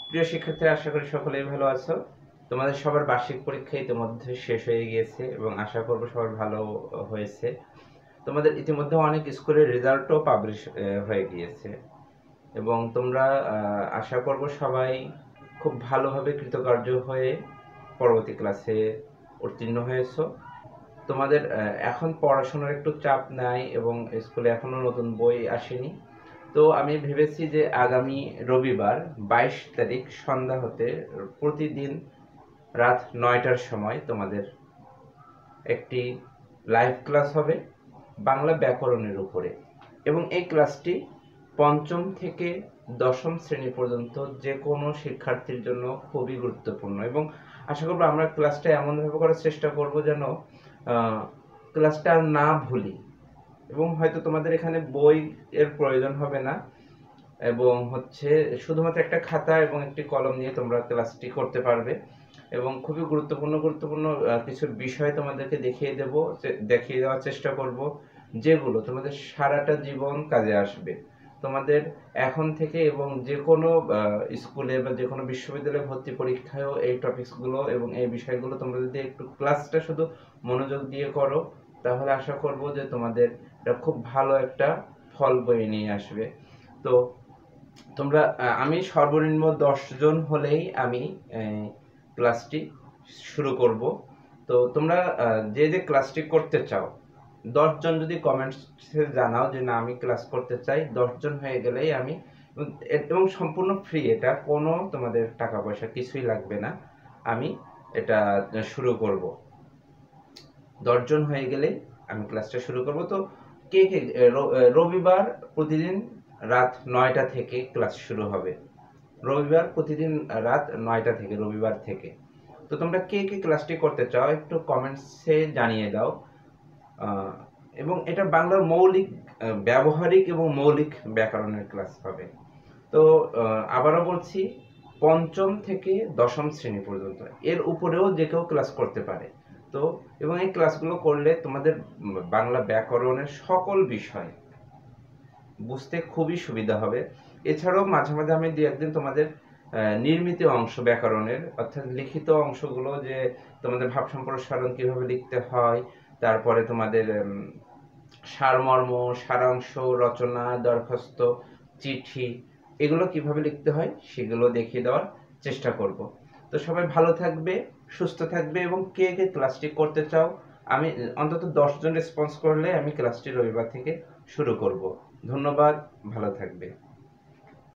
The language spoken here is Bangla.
প্রিয় শিক্ষার্থীরা, আশা করি সকলেই ভালো আছো। তোমাদের সবার বার্ষিক পরীক্ষা ইতিমধ্যে শেষ হয়ে গিয়েছে এবং আশা করব সবার ভালো হয়েছে। তোমাদের ইতিমধ্যে অনেক স্কুলের রেজাল্টও পাবলিশ হয়ে গিয়েছে এবং তোমরা আশা করব সবাই খুব ভালোভাবে কৃতকার্য হয়ে পরবর্তী ক্লাসে উত্তীর্ণ হয়েছো। তোমাদের এখন পড়াশোনার একটু চাপ নাই এবং স্কুলে এখনো নতুন বই আসেনি। তো আমি ভেবেছি যে আগামী রবিবার 22 তারিখ সন্ধ্যা হতে প্রতিদিন রাত 9টার সময় তোমাদের একটি লাইভ ক্লাস হবে বাংলা ব্যাকরণের উপরে, এবং এই ক্লাসটি পঞ্চম থেকে দশম শ্রেণী পর্যন্ত যে কোনো শিক্ষার্থীর জন্য খুবই গুরুত্বপূর্ণ। এবং আশা করব আমরা ক্লাসটা এমনভাবে করার চেষ্টা করব যেন ক্লাসটা না ভুলি, এবং হয়তো তোমাদের এখানে বই এর প্রয়োজন হবে না, এবং শুধুমাত্র একটা খাতা এবং একটি কলম নিয়ে তোমরা ক্লাসটি করতে পারবে। এবং খুবই গুরুত্বপূর্ণ গুরুত্বপূর্ণ কিছু বিষয় তোমাদেরকে দেখিয়ে দেওয়ার চেষ্টা করব, যেগুলো তোমাদের সারাটা জীবন কাজে আসবে। তোমাদের এখন থেকে এবং যে কোনো স্কুলে বা যে কোনো বিশ্ববিদ্যালয়ে ভর্তি পরীক্ষায়ও এই টপিকসগুলো এবং এই বিষয়গুলো তোমরা যদি একটু ক্লাসটা শুধু মনোযোগ দিয়ে করো, তাহলে আশা করব যে তোমাদের এটা খুব ভালো একটা ফল বয়ে নিয়ে আসবে। তো তোমরা আমি সর্বনিম্ন 10 জন হলেই আমি ক্লাসটি শুরু করব। তো তোমরা যে ক্লাসটি করতে চাও, 10 জন যদি কমেন্টসে জানাও যে না আমি ক্লাস করতে চাই, 10 জন হয়ে গেলেই আমি, এবং সম্পূর্ণ ফ্রি, এটা কোনো তোমাদের টাকা পয়সা কিছুই লাগবে না, আমি এটা শুরু করব। 10 জন হয়ে গেলেই আমি ক্লাসটা শুরু করব। তো কে কে রবিবার প্রতিদিন রাত 9টা থেকে ক্লাস শুরু হবে। রবিবার প্রতিদিন রাত 9টা থেকে, রবিবার থেকে। তো তোমরা কে কে ক্লাসটি করতে চাও একটু কমেন্টসে জানিয়ে দাও। এবং এটা বাংলার ব্যবহারিক এবং মৌলিক ব্যাকরণের ক্লাস হবে। তো আবারও বলছি, পঞ্চম থেকে দশম শ্রেণী পর্যন্ত, এর উপরেও যে কেউ ক্লাস করতে পারে। তো এবং এই ক্লাসগুলো করলে তোমাদের বাংলা ব্যাকরণের সকল বিষয় বুঝতে খুবই সুবিধা হবে। এছাড়াও মাঝে মাঝে আমি দু একদিন তোমাদের নির্মিত অংশ ব্যাকরণের, অর্থাৎ লিখিত অংশগুলো, যে তোমাদের ভাব সম্প্রসারণ কিভাবে লিখতে হয়, তারপরে তোমাদের সারমর্ম, সারাংশ, রচনা, দরখাস্ত, চিঠি, এগুলো কিভাবে লিখতে হয় সেগুলো দেখিয়ে দেওয়ার চেষ্টা করব। তো সবাই ভালো থাকবে, সুস্থ থাকবে, এবং কে কে ক্লাসটি করতে চাও আমি অন্তত 10 জন রেসপন্স করলে আমি ক্লাসটি রবিবার থেকে শুরু করব। ধন্যবাদ, ভালো থাকবে।